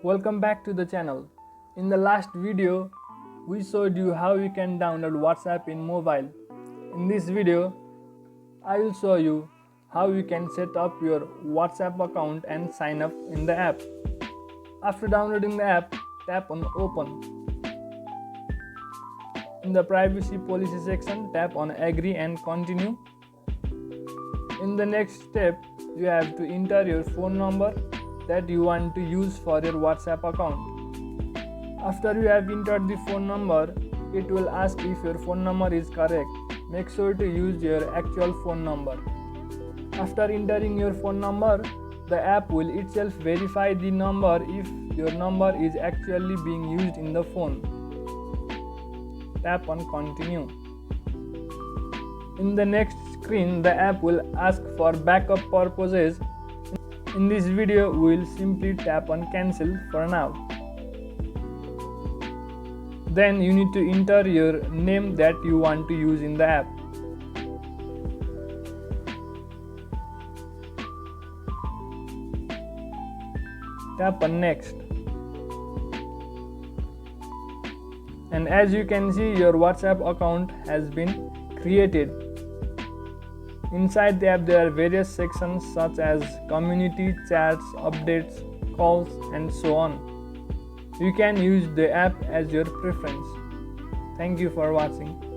Welcome back to the channel. In the last video, we showed you how you can download WhatsApp in mobile. In this video, I will show you how you can set up your WhatsApp account and sign up in the app. After downloading the app, tap on Open. In the Privacy Policy section, tap on Agree and Continue. In the next step, you have to enter your phone number that you want to use for your WhatsApp account. After you have entered the phone number, it will ask if your phone number is correct. Make sure to use your actual phone number. After entering your phone number, the app will itself verify the number if your number is actually being used in the phone. Tap on Continue. In the next screen, the app will ask for backup purposes. In this video, we will simply tap on Cancel for now. Then you need to enter your name that you want to use in the app. Tap on Next. And as you can see, your WhatsApp account has been created. Inside the app, there are various sections such as community, chats, updates, calls, and so on. You can use the app as your preference. Thank you for watching.